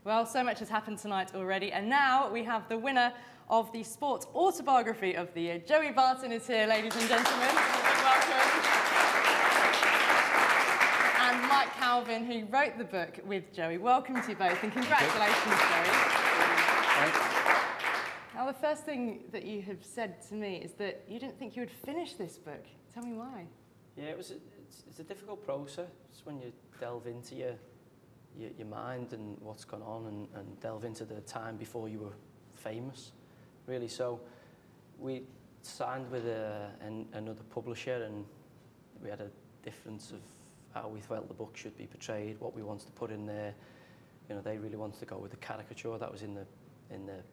Well, so much has happened tonight already, and now we have the winner of the Sports Autobiography of the Year. Joey Barton is here, ladies and gentlemen. Welcome. And Mike Calvin, who wrote the book with Joey. Welcome to you both, and congratulations, Joey. Thanks. Now, the first thing that you have said to me is that you didn't think you would finish this book. Tell me why. Yeah, it's a difficult process when you delve into your mind and what's gone on and delve into the time before you were famous, really. So we signed with another publisher, and we had a difference of how we felt the book should be portrayed, what we wanted to put in there. You know, they really wanted to go with the caricature that was in the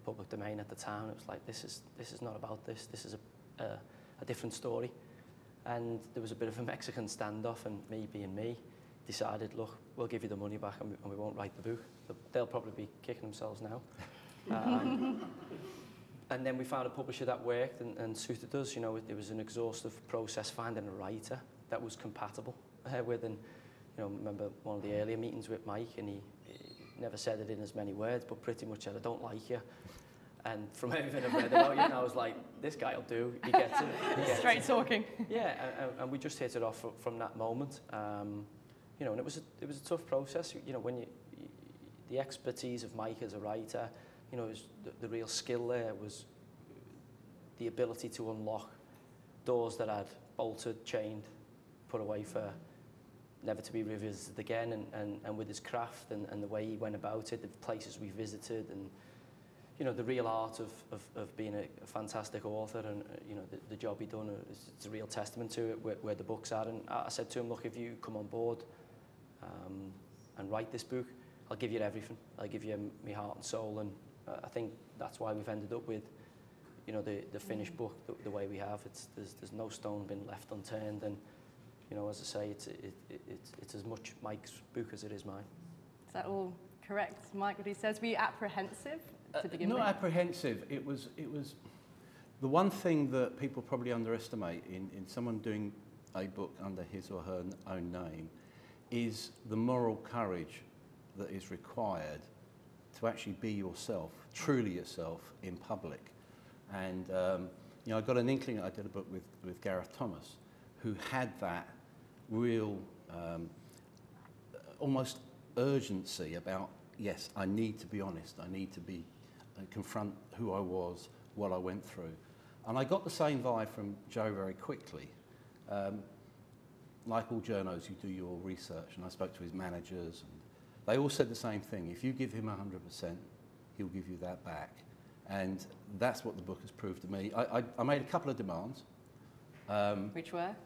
public domain at the time. It was like, this is not about this. This is a different story. And there was a bit of a Mexican standoff, and me being me, decided, look, we'll give you the money back and we won't write the book. They'll probably be kicking themselves now. And then we found a publisher that worked and suited us. You know, it was an exhaustive process finding a writer that was compatible with. And, you know, remember one of the earlier meetings with Mike, and he never said it in as many words, but pretty much said, I don't like you. And from everything I've read about you, I was like, this guy will do. He gets it. Straight talking. Yeah, and we just hit it off from that moment. You know, and it was a tough process. You know, when the expertise of Mike as a writer, you know, the real skill there was the ability to unlock doors that I'd bolted, chained, put away for never to be revisited again, and with his craft and the way he went about it, the places we visited, and you know, the real art of being a fantastic author, and you know, the job he done, it's a real testament to it, where the book's at. And I said to him, look, if you come on board and write this book, I'll give you everything. I'll give you my heart and soul. And I think that's why we've ended up with, you know, the finished book the way we have. There's no stone been left unturned, and you know, as I say, it's as much Mike's book as it is mine. Is that all correct, Mike, what he says? Were you apprehensive to begin with? Not apprehensive. It was the one thing that people probably underestimate in someone doing a book under his or her own name is the moral courage that is required to actually be yourself, truly yourself, in public. And you know, I got an inkling. I did a book with Gareth Thomas, who had that real almost urgency about, yes, I need to be honest. I need to be confront who I was, what I went through. And I got the same vibe from Joe very quickly. Like all journos, you do your research, and I spoke to his managers, and they all said the same thing. If you give him 100%, he'll give you that back. And that's what the book has proved to me. I made a couple of demands. Which were?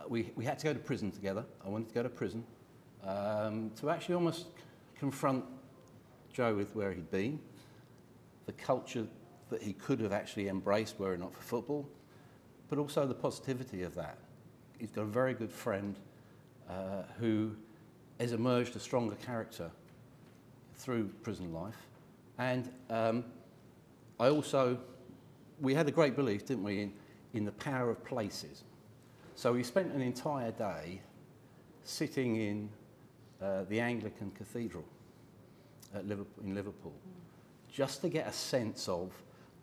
We had to go to prison together. I wanted to go to prison to actually almost confront Joe with where he'd been, the culture that he could have actually embraced were it not for football, but also the positivity of that. He's got a very good friend who has emerged a stronger character through prison life. And we had a great belief, didn't we, in the power of places. So we spent an entire day sitting in the Anglican Cathedral in Liverpool, just to get a sense of,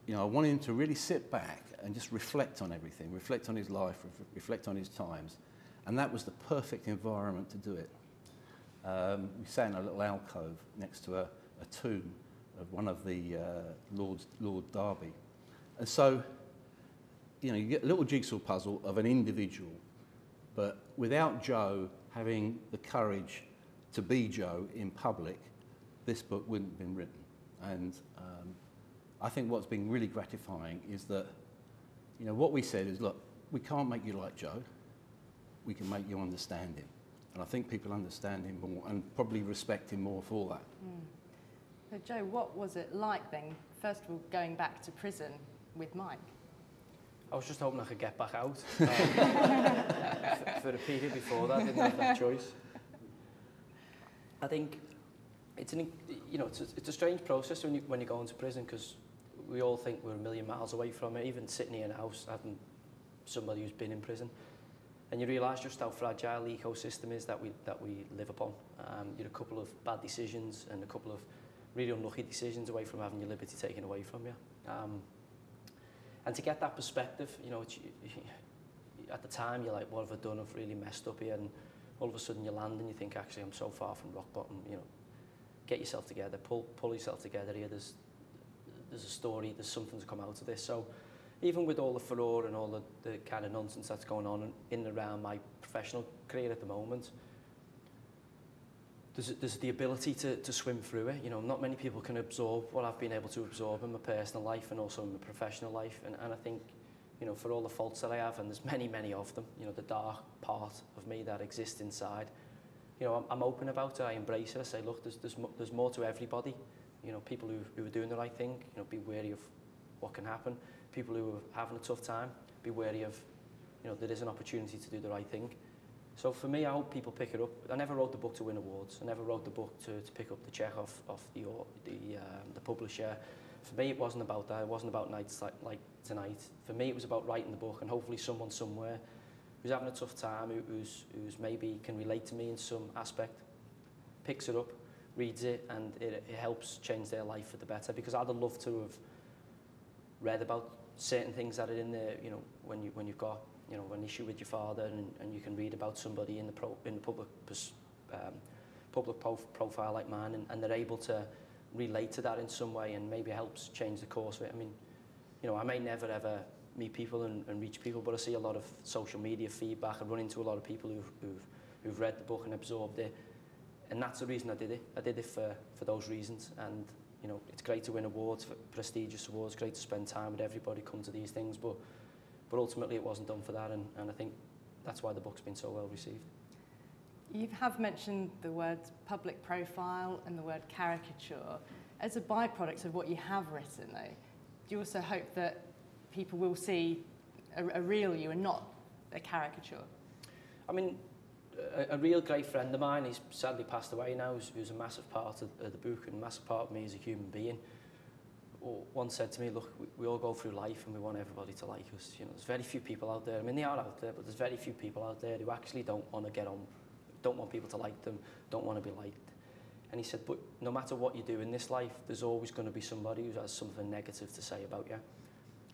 you know, I wanted him to really sit back and just reflect on everything, reflect on his life, reflect on his times. And that was the perfect environment to do it. We sat in a little alcove next to a tomb of one of the Lord Derby. And so, you know, you get a little jigsaw puzzle of an individual, but without Joe having the courage to be Joe in public, this book wouldn't have been written. And I think what's been really gratifying is that, you know, what we said is, look, we can't make you like Joe, we can make you understand him. And I think people understand him more and probably respect him more for that. So Joe, what was it like then, first of all, going back to prison with Mike? I was just hoping I could get back out. For a period before that, I didn't have that choice. I think it's a strange process when you go into prison, because we all think we're a million miles away from it. Even sitting here in a house, having somebody who's been in prison, and you realise just how fragile the ecosystem is that we live upon. You had a couple of bad decisions and a couple of really unlucky decisions away from having your liberty taken away from you. And to get that perspective, you know, at the time you're like, what have I done? I've really messed up here. And all of a sudden you land and you think, actually, I'm so far from rock bottom. You know, get yourself together, pull yourself together here. There's a story, there's something to come out of this. So even with all the furore and all the kind of nonsense that's going on in and around my professional career at the moment, there's the ability to swim through it. You know, not many people can absorb what I've been able to absorb in my personal life and also in my professional life. And I think, you know, for all the faults that I have, and there's many, many of them, you know, the dark part of me that exists inside, you know, I'm open about it, I embrace it, I say, look, there's more to everybody. You know, people who are doing the right thing, you know, be wary of what can happen. People who are having a tough time, be wary of, you know, there is an opportunity to do the right thing. So for me, I hope people pick it up. I never wrote the book to win awards. I never wrote the book to pick up the check off the publisher. For me, it wasn't about that. It wasn't about nights like tonight. For me, it was about writing the book, and hopefully someone somewhere who's having a tough time, who's maybe can relate to me in some aspect, picks it up, reads it, and it helps change their life for the better. Because I'd have loved to have read about certain things that are in there, you know, when you've got, you know, an issue with your father, and you can read about somebody in the public profile like mine, and they're able to relate to that in some way, and maybe it helps change the course of it. I mean, you know, I may never ever meet people and reach people, but I see a lot of social media feedback. I run into a lot of people who've read the book and absorbed it, and that's the reason I did it. I did it for those reasons. And you know, it's great to win awards, for prestigious awards, great to spend time with everybody, come to these things, but ultimately it wasn't done for that, and I think that's why the book's been so well received. You have mentioned the word public profile and the word caricature. As a byproduct of what you have written, though, do you also hope that people will see a real you and not a caricature? I mean, a real great friend of mine, he's sadly passed away now, who's a massive part of the book and a massive part of me as a human being, once said to me, look, we all go through life and we want everybody to like us. You know, there's very few people out there, I mean, they are out there, but there's very few people out there who actually don't want to get on, don't want people to like them, don't want to be liked. And he said, but no matter what you do in this life, there's always going to be somebody who has something negative to say about you.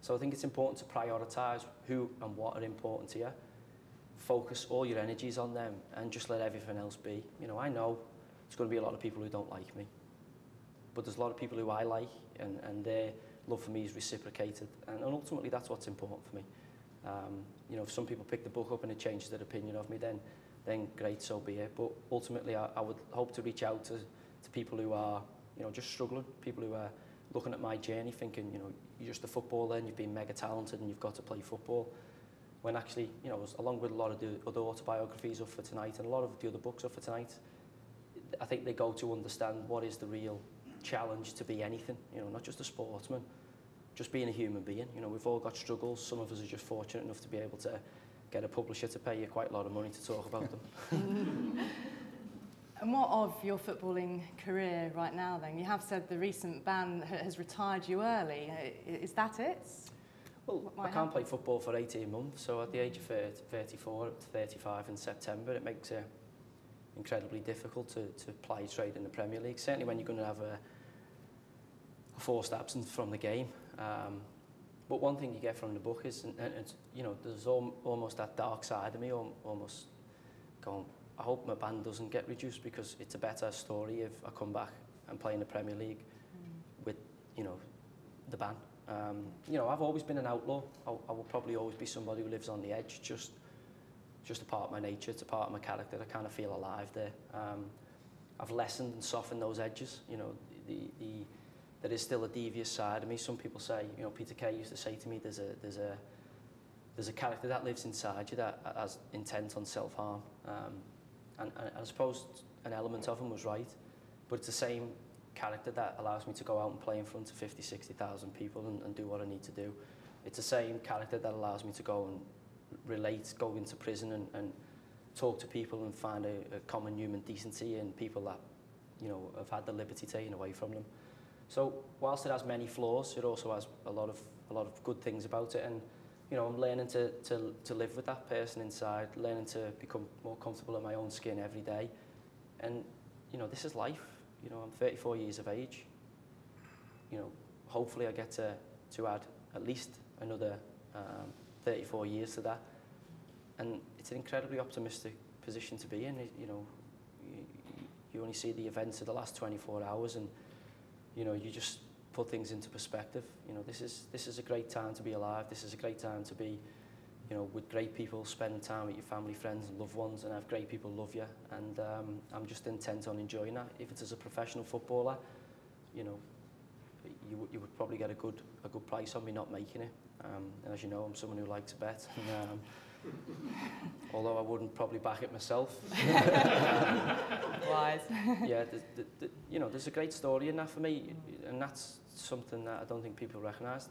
So I think it's important to prioritise who and what are important to you. Focus all your energies on them and just let everything else be. You know, I know there's going to be a lot of people who don't like me, but there's a lot of people who I like, and their love for me is reciprocated, and ultimately that's what's important for me. You know, if some people pick the book up and it changes their opinion of me, then great, so be it. But ultimately I would hope to reach out to people who are, you know, just struggling, people who are looking at my journey thinking, you know, you're just a footballer and you've been mega talented and you've got to play football. When actually, you know, along with a lot of the other autobiographies up for tonight and a lot of the other books up for tonight, I think they go to understand what is the real challenge to be anything, you know, not just a sportsman, just being a human being. You know, we've all got struggles. Some of us are just fortunate enough to be able to get a publisher to pay you quite a lot of money to talk about them. And what of your footballing career right now then? You have said the recent ban has retired you early. Is that it? Well, I can't play football for 18 months, so at the age of 34 to 35 in September, it makes it incredibly difficult to play straight in the Premier League, certainly when you're going to have a forced absence from the game. But one thing you get from the book is, and it's, you know, there's almost that dark side of me, almost going, I hope my band doesn't get reduced, because it's a better story if I come back and play in the Premier League with, you know, the ban. You know, I've always been an outlaw. I will probably always be somebody who lives on the edge, just a part of my nature, it's a part of my character. I kind of feel alive there. I've lessened and softened those edges. You know, there is still a devious side of me. Some people say, you know, Peter Kay used to say to me, there's a character that lives inside you that has intent on self-harm. And I suppose an element of him was right, but it's the same character that allows me to go out and play in front of 50, 60,000 people and do what I need to do. It's the same character that allows me to go and relate, go into prison and talk to people and find a common human decency in people that, you know, have had the liberty taken away from them. So whilst it has many flaws, it also has a lot of good things about it, and you know, I'm learning to live with that person inside, learning to become more comfortable in my own skin every day. And you know, this is life. you know, I'm 34 years of age. You know, hopefully I get to add at least another 34 years to that. And it's an incredibly optimistic position to be in. You know, you only see the events of the last 24 hours and, you know, you just put things into perspective. You know, this is a great time to be alive. This is a great time to be, you know, with great people, spending time with your family, friends and loved ones, and have great people love you. And I'm just intent on enjoying that. If it's as a professional footballer, you know, you would probably get a good price on me not making it. And as you know, I'm someone who likes to bet. And, although I wouldn't probably back it myself. Wise. Yeah, you know, there's a great story in that for me, and that's something that I don't think people recognise.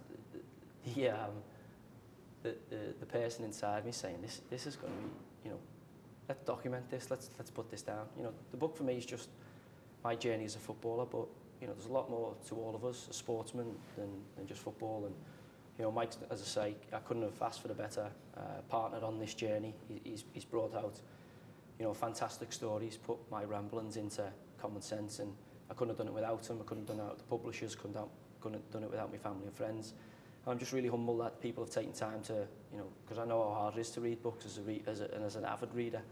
The person inside me saying this is going to be, you know, let's document this, let's put this down. You know, the book for me is just my journey as a footballer, but you know, there's a lot more to all of us, a sportsman, than just football. And you know, Mike, as I say, I couldn't have asked for a better partner on this journey. He's brought out, you know, fantastic stories, put my ramblings into common sense, and I couldn't have done it without him. I couldn't have done it without the publishers, couldn't have done it without my family and friends. I'm just really humbled that people have taken time to, you know, because I know how hard it is to read books as an avid reader,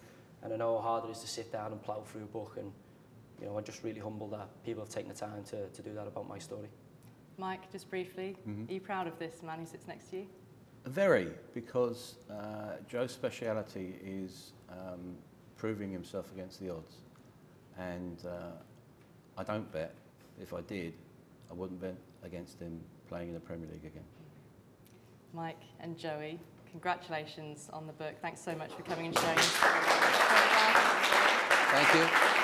and I know how hard it is to sit down and plough through a book, and you know, I'm just really humbled that people have taken the time to do that about my story. Mike, just briefly, are you proud of this man who sits next to you? Very, because Joe's speciality is proving himself against the odds, and I don't bet. If I did, I wouldn't bet against him playing in the Premier League again. Mike and Joey, congratulations on the book. Thanks so much for coming and sharing. Thank you.